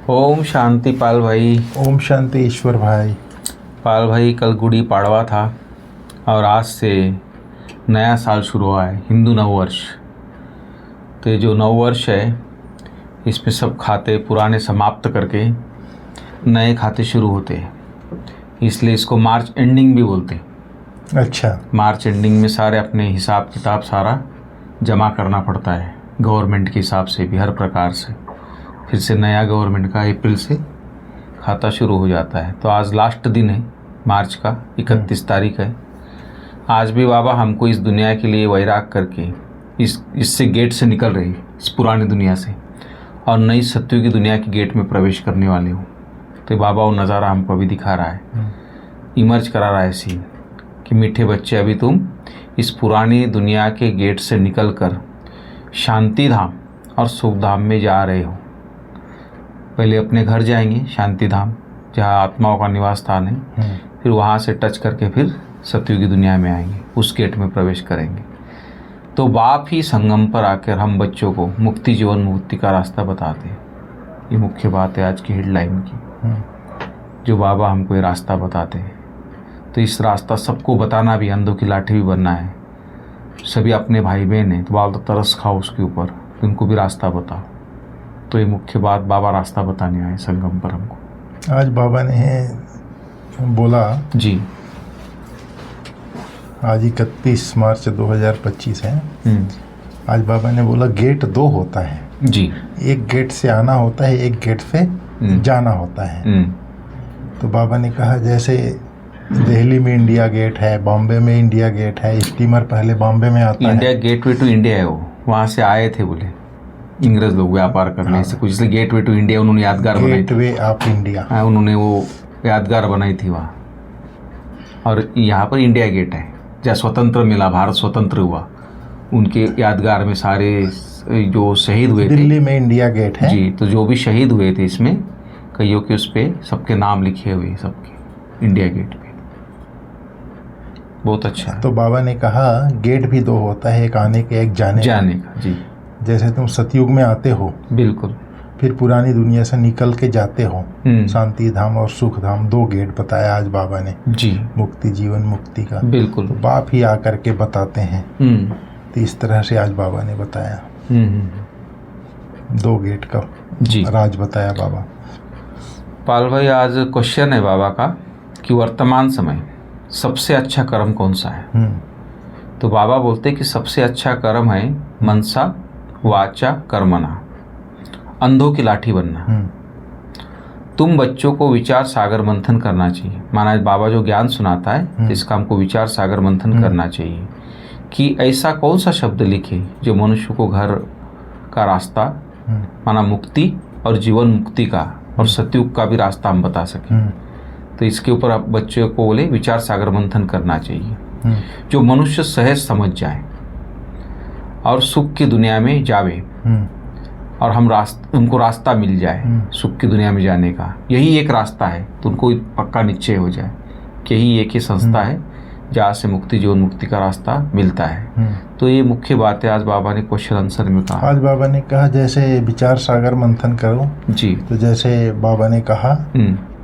ओम शांति पाल भाई। ओम शांति ईश्वर भाई। पाल भाई, कल गुड़ी पाड़वा था और आज से नया साल शुरू हुआ है, हिंदू नववर्ष। तो ये जो नववर्ष है इसमें सब खाते पुराने समाप्त करके नए खाते शुरू होते हैं, इसलिए इसको मार्च एंडिंग भी बोलते हैं। अच्छा। मार्च एंडिंग में सारे अपने हिसाब किताब सारा जमा करना पड़ता है, गवर्नमेंट के हिसाब से भी हर प्रकार से। फिर से नया गवर्नमेंट का अप्रैल से खाता शुरू हो जाता है। तो आज लास्ट दिन है मार्च का, 31 तारीख है। आज भी बाबा हमको इस दुनिया के लिए वैराग करके इससे गेट से निकल रही, इस पुरानी दुनिया से, और नई सत्युगी की दुनिया की गेट में प्रवेश करने वाले हो। तो बाबा वो नज़ारा हमको अभी दिखा रहा है, इमर्ज करा रहा है सीन कि मीठे बच्चे, अभी तुम इस पुरानी दुनिया के गेट से निकल कर शांति धाम और सुख धाम में जा रहे हो। पहले अपने घर जाएंगे शांति धाम, जहाँ आत्माओं का निवास स्थान है, फिर वहाँ से टच करके फिर सत्युगी दुनिया में आएंगे, उस गेट में प्रवेश करेंगे। तो बाप ही संगम पर आकर हम बच्चों को मुक्ति, जीवन मुक्ति का रास्ता बताते हैं। ये मुख्य बात है आज की हेडलाइन की, जो बाबा हमको ये रास्ता बताते हैं। तो इस रास्ता सबको बताना भी, अंधों की लाठी भी बनना है। सभी अपने भाई बहन हैं तो बाबा तरस खाओ उसके ऊपर, उनको भी रास्ता बताओ। तो ये मुख्य बात, बाबा रास्ता बताने आए संगम पर हमको। आज बाबा ने बोला जी, आज 31 मार्च 2025 है। आज बाबा ने बोला गेट 2 होता है जी। एक गेट से आना होता है, एक गेट से जाना होता है। तो बाबा ने कहा जैसे दिल्ली में इंडिया गेट है, बॉम्बे में इंडिया गेट है, स्टीमर पहले बॉम्बे में आता है। इंडिया गेटवे टू इंडिया है, वो वहाँ से आए थे बोले इंग्रज लोग व्यापार करने से कुछ, इसलिए गेटवे टू इंडिया उन्होंने यादगार बनाई, गेटवे ऑफ इंडिया। हाँ, उन्होंने वो यादगार बनाई थी वहाँ। और यहाँ पर इंडिया गेट है, जहाँ स्वतंत्र मिला, भारत स्वतंत्र हुआ, उनके यादगार में सारे जो शहीद हुए थे। दिल्ली में इंडिया गेट है जी। तो जो भी शहीद हुए थे इसमें कईयों के उस पर सबके नाम लिखे हुए, सबके इंडिया गेट पे। बहुत अच्छा। तो बाबा ने कहा गेट भी 2 होता है, एक आने के, एक जाने का। जी। जैसे तुम सतयुग में आते हो, बिल्कुल, फिर पुरानी दुनिया से निकल के जाते हो शांति धाम और सुख धाम। 2 गेट बताया आज बाबा ने जी, मुक्ति, जीवन मुक्ति का। बिल्कुल। तो बाप ही आकर के बताते हैं। तो इस तरह से आज बाबा ने बताया 2 गेट का जी राज बताया बाबा। पाल भाई, आज क्वेश्चन है बाबा का कि वर्तमान समय सबसे अच्छा कर्म कौन सा है। तो बाबा बोलते कि सबसे अच्छा कर्म है मनसा वाचा कर्मणा, अंधों की लाठी बनना। तुम बच्चों को विचार सागर मंथन करना चाहिए। माना बाबा जो ज्ञान सुनाता है इसका हमको विचार सागर मंथन करना चाहिए कि ऐसा कौन सा शब्द लिखे जो मनुष्य को घर का रास्ता, माना मुक्ति और जीवन मुक्ति का और सतयुग का भी रास्ता हम बता सकें। तो इसके ऊपर आप बच्चों को बोले विचार सागर मंथन करना चाहिए, जो मनुष्य सहज समझ जाए और सुख की दुनिया में जावे, और हम उनको रास्ता मिल जाए सुख की दुनिया में जाने का। यही एक रास्ता है, तो उनको पक्का निश्चय हो जाए कि यही एक ही संस्था है जहाँ से मुक्ति, जीवन मुक्ति का रास्ता मिलता है। तो ये मुख्य बात है आज बाबा ने क्वेश्चन आंसर में कहा। आज बाबा ने कहा जैसे विचार सागर मंथन करो जी। तो जैसे बाबा ने कहा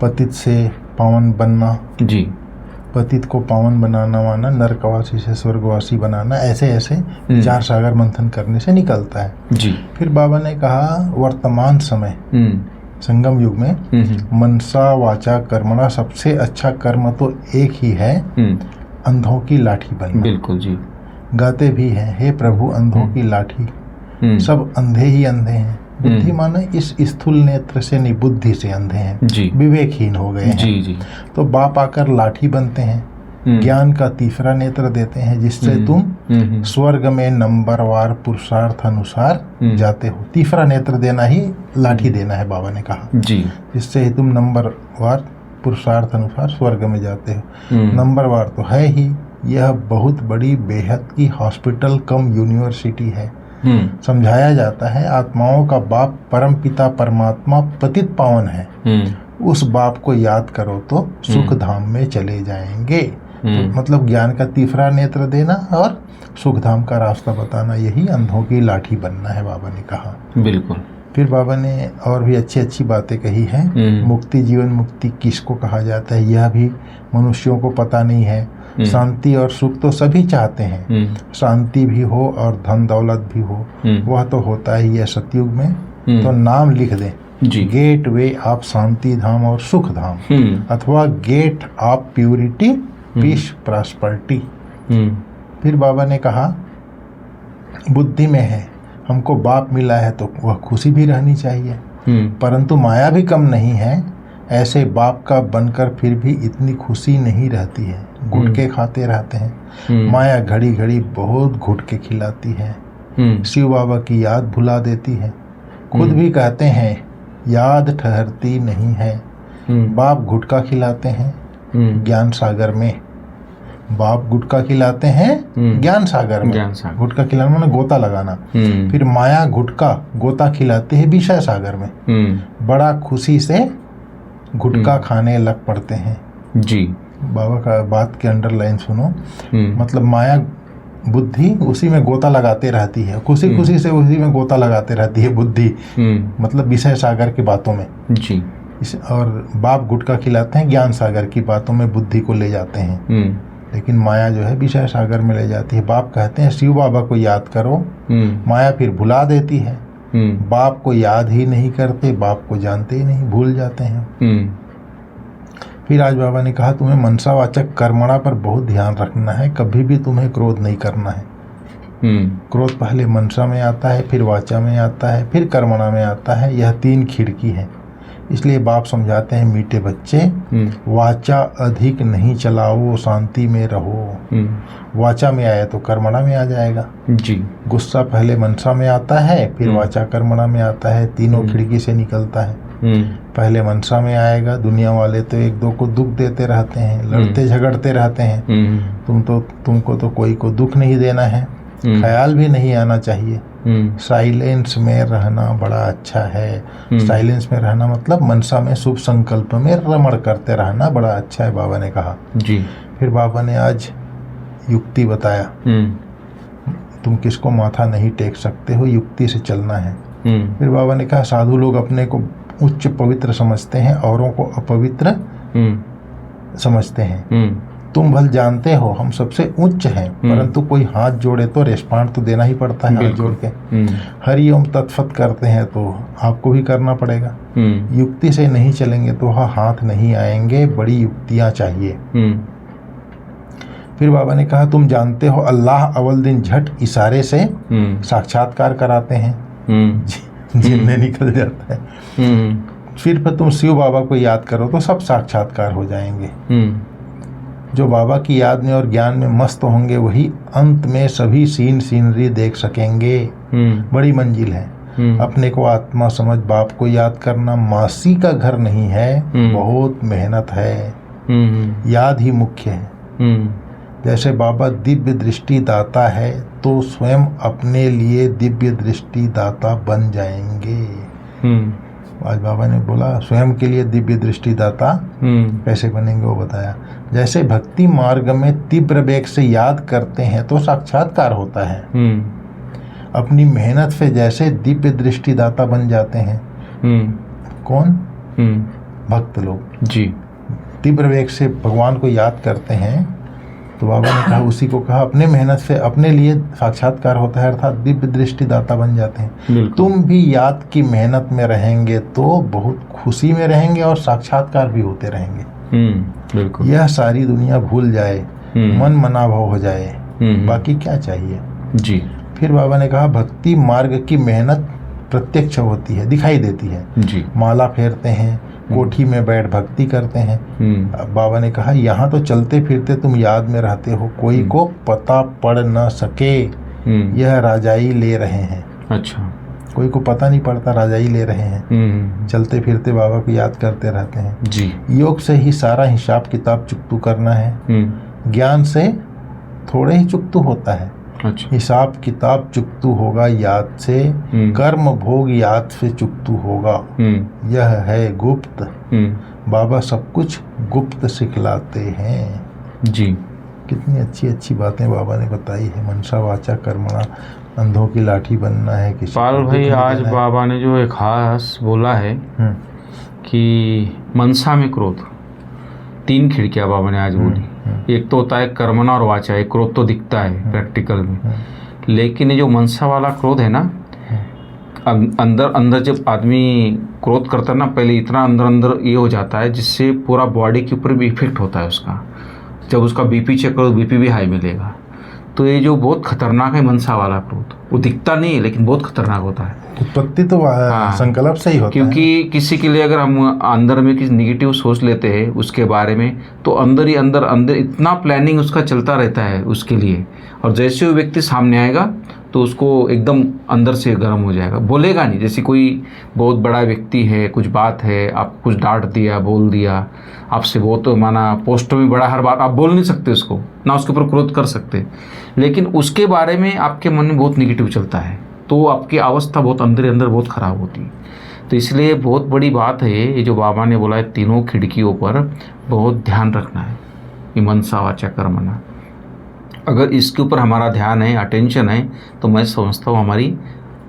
पतित से पावन बनना जी, पतित को पावन बनाना, माना नरकवासी से स्वर्गवासी बनाना, ऐसे ऐसे विचार सागर मंथन करने से निकलता है जी। फिर बाबा ने कहा वर्तमान समय संगम युग में मनसा वाचा कर्मणा, सबसे अच्छा कर्म तो एक ही है, अंधों की लाठी बनना। बिल्कुल जी। गाते भी हैं, हे प्रभु अंधों की लाठी, सब अंधे ही अंधे हैं। बुद्धि माने इस स्थूल नेत्र से नहीं, बुद्धि से अंधे हैं जी, विवेकहीन हो गए हैं जी जी। तो बाप आकर लाठी बनते हैं, ज्ञान का तीसरा नेत्र देते हैं, जिससे तुम स्वर्ग में नंबरवार पुरुषार्थ अनुसार जाते हो। तीसरा नेत्र देना ही लाठी देना है बाबा ने कहा जी, जिससे ही तुम नंबरवार पुरुषार्थ अनुसार स्वर्ग में जाते हो। नंबरवार तो है ही, यह बहुत बड़ी बेहद की हॉस्पिटल कम यूनिवर्सिटी है। समझाया जाता है आत्माओं का बाप परम पिता परमात्मा पतित पावन है, उस बाप को याद करो तो सुख धाम में चले जाएंगे। तो मतलब ज्ञान का तीसरा नेत्र देना और सुख धाम का रास्ता बताना, यही अंधों की लाठी बनना है बाबा ने कहा। बिल्कुल। फिर बाबा ने और भी अच्छी अच्छी बातें कही हैं। मुक्ति, जीवन मुक्ति किसको कहा जाता है यह भी मनुष्यों को पता नहीं है। शांति और सुख तो सभी चाहते हैं, शांति भी हो और धन दौलत भी हो, वह तो होता ही है सतयुग में। तो नाम लिख दें, गेट वे ऑफ शांति धाम और सुख धाम, अथवा gate of purity, peace, prosperity. फिर बाबा ने कहा बुद्धि में है, हमको बाप मिला है तो वह खुशी भी रहनी चाहिए, परंतु माया भी कम नहीं है। ऐसे बाप का बनकर फिर भी इतनी खुशी नहीं रहती है, गुटके खाते रहते हैं। माया घड़ी घड़ी बहुत गुटके खिलाती है, शिव बाबा की याद भुला देती है। खुद भी कहते हैं याद ठहरती नहीं है। बाप गुटका खिलाते हैं ज्ञान सागर में, बाप गुटका खिलाते हैं ज्ञान सागर में। गुटका खिलाना माने गोता लगाना। फिर माया गुटका गोता खिलाते हैं विषय सागर में। बड़ा खुशी से गुटका खाने लग पड़ते हैं। जी, बाबा का बात के अंडरलाइन सुनो। मतलब माया बुद्धि उसी में गोता लगाते रहती है, खुशी खुशी से उसी में गोता लगाते रहती है बुद्धि, मतलब विषय सागर की बातों में। जी। और बाप गुटका खिलाते हैं ज्ञान सागर की बातों में, बुद्धि को ले जाते हैं। लेकिन माया जो है विषय सागर में ले जाती है। बाप कहते हैं शिव बाबा को याद करो, माया फिर भुला देती है। बाप को याद ही नहीं करते, बाप को जानते ही नहीं, भूल जाते हैं। फिर आज बाबा ने कहा तुम्हें मनसावाचक कर्मणा पर बहुत ध्यान रखना है, कभी भी तुम्हें क्रोध नहीं करना है। क्रोध पहले मनसा में आता है, फिर वाचा में आता है, फिर कर्मणा में आता है। यह 3 खिड़की है। इसलिए बाप समझाते हैं मीठे बच्चे, वाचा अधिक नहीं चलाओ, शांति में रहो। वाचा में आया तो कर्मणा में आ जाएगा। जी। गुस्सा पहले मनसा में आता है, फिर वाचा कर्मणा में आता है, तीनों खिड़की से निकलता है। पहले मनसा में आएगा, दुनिया वाले तो एक दो को दुख देते रहते हैं, लड़ते झगड़ते रहते हैं। तुमको तो कोई को दुख नहीं देना है, ख्याल भी नहीं आना चाहिए। साइलेंस में रहना बड़ा अच्छा है। साइलेंस में रहना मतलब मनसा में शुभ संकल्प में रमण करते रहना बड़ा अच्छा है, बाबा ने कहा। जी। फिर बाबा ने आज युक्ति बताया, तुम किसको माथा नहीं टेक सकते हो, युक्ति से चलना है। फिर बाबा ने कहा साधु लोग अपने को उच्च पवित्र समझते हैं, औरों को अपवित्र समझते हैं। तुम भल जानते हो हम सबसे उच्च हैं, परंतु कोई हाथ जोड़े तो रेस्पॉन्ड तो देना ही पड़ता है। हाथ जोड़ के हरि ओम तत्फत करते हैं तो आपको भी करना पड़ेगा। युक्ति से नहीं चलेंगे तो हाथ नहीं आएंगे, बड़ी युक्तियां चाहिए। फिर बाबा ने कहा तुम जानते हो अल्लाह अव्वल दिन झट इशारे से साक्षात्कार कराते हैं, जिनने निकल जाता है। फिर तुम शिव बाबा को याद करो तो सब साक्षात्कार हो जाएंगे। जो बाबा की याद में और ज्ञान में मस्त होंगे वही अंत में सभी सीनरी देख सकेंगे। बड़ी मंजिल है। अपने को आत्मा समझ बाप को याद करना मासी का घर नहीं है, बहुत मेहनत है। याद ही मुख्य है। जैसे बाबा दिव्य दृष्टि दाता है तो स्वयं अपने लिए दिव्य दृष्टि दाता बन जाएंगे। आज बाबा ने बोला स्वयं के लिए दिव्य दृष्टि दाता कैसे बनेंगे वो बताया। जैसे भक्ति मार्ग में तीव्र वेग से याद करते हैं तो साक्षात्कार होता है, अपनी मेहनत से जैसे दिव्य दृष्टि दाता बन जाते हैं। कौन? भक्त लोग। जी। तीव्र वेग से भगवान को याद करते हैं तो बाबा ने कहा उसी को कहा अपने मेहनत से अपने लिए साक्षात्कार होता है, अर्थात दिव्य दृष्टि दाता बन जाते हैं। तुम भी याद की मेहनत में रहेंगे तो बहुत खुशी में रहेंगे और साक्षात्कार भी होते रहेंगे। बिल्कुल। यह सारी दुनिया भूल जाए, मन मनाभाव हो जाए, बाकी क्या चाहिए। जी। फिर बाबा ने कहा भक्ति मार्ग की मेहनत प्रत्यक्ष होती है, दिखाई देती है। जी। माला फेरते हैं, कोठी में बैठ भक्ति करते हैं। बाबा ने कहा यहाँ तो चलते फिरते तुम याद में रहते हो, कोई को पता पड़ न सके यह राजाई ले रहे हैं। अच्छा। कोई को पता नहीं पड़ता, राजाई ले रहे हैं। चलते फिरते बाबा को याद करते रहते हैं। जी। योग से ही सारा हिसाब किताब चुकतू करना है, ज्ञान से थोड़े ही चुकतू होता है। अच्छा। हिसाब किताब चुकतू होगा याद से, कर्म भोग याद से चुकतू होगा। यह है गुप्त। बाबा सब कुछ गुप्त सिखलाते हैं। जी। कितनी अच्छी अच्छी बातें बाबा ने बताई है। मनसा वाचा कर्मणा अंधों की लाठी बनना है किसी पाल भाई, आज बाबा ने जो एक खास बोला है कि मनसा में क्रोध, 3 खिड़कियां बाबा ने आज बोली। एक तो होता है कर्मणा और वाचा, एक क्रोध तो दिखता है प्रैक्टिकल में, लेकिन ये जो मनसा वाला क्रोध है ना, अंदर अंदर जब आदमी क्रोध करता है ना, पहले इतना अंदर अंदर ये हो जाता है जिससे पूरा बॉडी के ऊपर भी इफेक्ट होता है उसका। जब उसका बीपी चेक करो, बीपी भी हाई मिलेगा। तो ये जो बहुत खतरनाक है मनसा वाला क्रोध, वो दिखता नहीं है लेकिन बहुत खतरनाक होता है। उत्पत्ति तो संकल्प से ही होता है। क्योंकि किसी के लिए अगर हम अंदर में किसी निगेटिव सोच लेते हैं उसके बारे में, तो अंदर ही अंदर इतना प्लानिंग उसका चलता रहता है उसके लिए, और जैसे वो व्यक्ति सामने आएगा तो उसको एकदम अंदर से गर्म हो जाएगा। बोलेगा नहीं, जैसे कोई बहुत बड़ा व्यक्ति है, कुछ बात है, आप कुछ डांट दिया, बोल दिया, आपसे बहुत माना पोस्ट में बड़ा, हर बात आप बोल नहीं सकते उसको, ना उसके ऊपर क्रोध कर सकते, लेकिन उसके बारे में आपके मन में बहुत निगेटिव चलता है, तो आपकी अवस्था बहुत अंदर अंदर बहुत ख़राब होती है। तो इसलिए बहुत बड़ी बात है ये जो बाबा ने बोला है, तीनों खिड़कियों पर बहुत ध्यान रखना है, ये मनसा वाचा कर्मणा। अगर इसके ऊपर हमारा ध्यान है, अटेंशन है, तो मैं समझता हूँ हमारी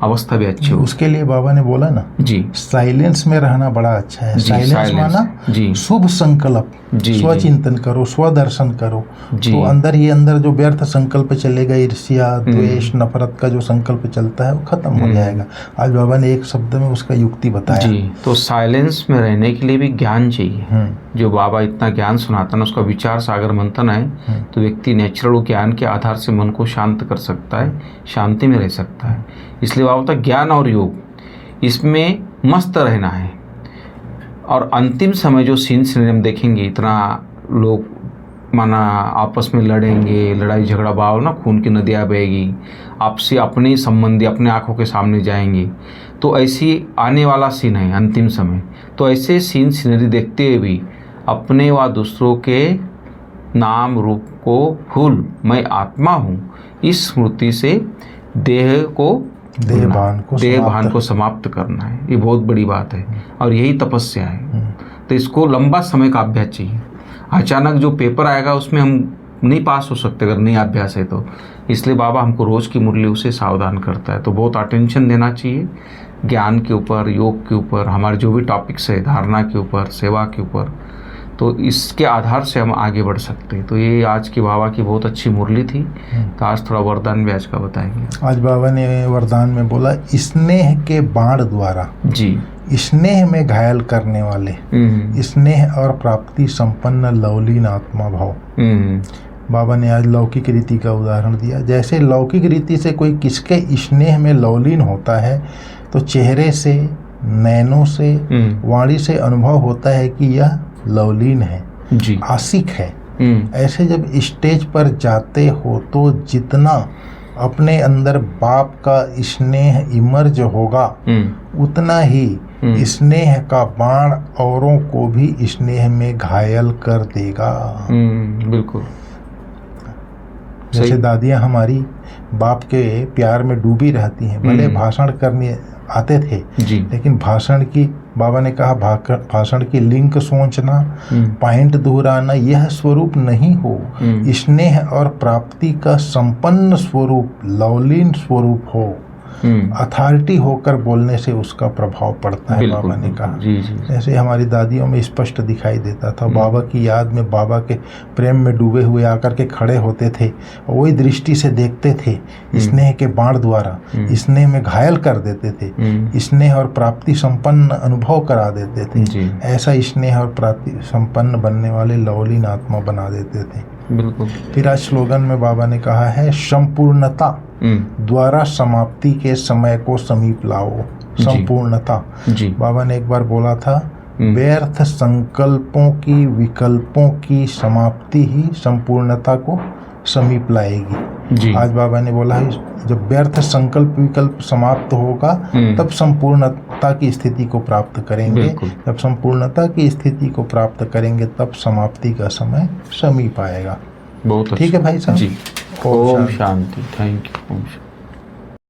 अवस्था भी अच्छी हो। उसके लिए बाबा ने बोला ना जी, साइलेंस में रहना बड़ा अच्छा है। साइलेंस माना जी शुभ संकल्प, स्वचिंतन करो, स्वदर्शन करो, तो अंदर ही अंदर जो व्यर्थ संकल्प चलेगा, ईर्ष्या, द्वेष, नफरत का जो संकल्प चलता है वो खत्म हो जाएगा। आज बाबा ने एक शब्द में उसका युक्ति बताया जी। तो साइलेंस में रहने के लिए भी ज्ञान चाहिए। जो बाबा इतना ज्ञान सुनाता है, उसका विचार सागर मंथन है, तो व्यक्ति नेचुरल ज्ञान के आधार से मन को शांत कर सकता है, शांति में रह सकता है। इसलिए बाबा बोलता ज्ञान और योग, इसमें मस्त रहना है। और अंतिम समय जो सीन हम देखेंगे, इतना लोग माना आपस में लड़ेंगे, लड़ाई झगड़ा भाव ना, खून की नदियाँ बहेगी, आपसे अपने संबंधी अपने आंखों के सामने जाएंगे, तो ऐसी आने वाला सीन है अंतिम समय। तो ऐसे सीनरी देखते हुए भी अपने व दूसरों के नाम रूप को भूल मैं आत्मा हूँ, इस स्मृति से देहभान को समाप्त करना है। ये बहुत बड़ी बात है और यही तपस्या है। तो इसको लंबा समय का अभ्यास चाहिए। अचानक जो पेपर आएगा उसमें हम नहीं पास हो सकते अगर नहीं अभ्यास है तो। इसलिए बाबा हमको रोज़ की मुरली उसे सावधान करता है। तो बहुत अटेंशन देना चाहिए ज्ञान के ऊपर, योग के ऊपर, हमारे जो भी टॉपिक्स है, धारणा के ऊपर, सेवा के ऊपर, तो इसके आधार से हम आगे बढ़ सकते हैं। तो ये आज की बाबा की बहुत अच्छी मुरली थी। तो आज थोड़ा वरदान भी आज का बताएंगे। आज बाबा ने वरदान में बोला, स्नेह के बाण द्वारा जी, स्नेह में घायल करने वाले, स्नेह और प्राप्ति संपन्न लवलीन आत्मा भाव। बाबा ने आज लौकिक रीति का उदाहरण दिया। जैसे लौकिक रीति से कोई किसके स्नेह में लवलीन होता है तो चेहरे से, नैनों से, वाणी से अनुभव होता है कि यह लवलीन है जी, आशिक है। ऐसे जब स्टेज पर जाते हो तो जितना अपने अंदर बाप का स्नेह इमर्ज होगा, उतना ही स्नेह का बाण औरों को भी स्नेह में घायल कर देगा। बिल्कुल। जैसे दादियाँ हमारी बाप के प्यार में डूबी रहती हैं, भले भाषण करने आते थे जी, लेकिन भाषण की, बाबा ने कहा भाषण की लिंक सोचना, पॉइंट दोहराना यह स्वरूप नहीं हो। स्नेह और प्राप्ति का संपन्न स्वरूप, लवलीन स्वरूप हो, अथॉरिटी होकर बोलने से उसका प्रभाव पड़ता है। बाबा ने कहा जैसे हमारी दादियों में स्पष्ट दिखाई देता था। बाबा की याद में बाबा के प्रेम में डूबे हुए आकर के खड़े होते थे, वही दृष्टि से देखते थे, स्नेह के बाण द्वारा स्नेह में घायल कर देते थे, स्नेह और प्राप्ति संपन्न अनुभव करा देते थे। ऐसा स्नेह और प्राप्ति संपन्न बनने वाले लवलीन आत्मा बना देते थे। बिल्कुल। फिर आज स्लोगन में बाबा ने कहा है, संपूर्णता द्वारा समाप्ति के समय को समीप लाओ। संपूर्णता जी। बाबा ने एक बार बोला था, व्यर्थ संकल्पों की, विकल्पों की समाप्ति ही संपूर्णता को समीप लाएगी जी। आज बाबा ने बोला है, जब व्यर्थ संकल्प विकल्प समाप्त होगा तब संपूर्णता की स्थिति को प्राप्त करेंगे। जब संपूर्णता की स्थिति को प्राप्त करेंगे तब समाप्ति का समय समीप आएगा। बहुत ठीक है भाई साहब जी। ओम शांति। Thank you.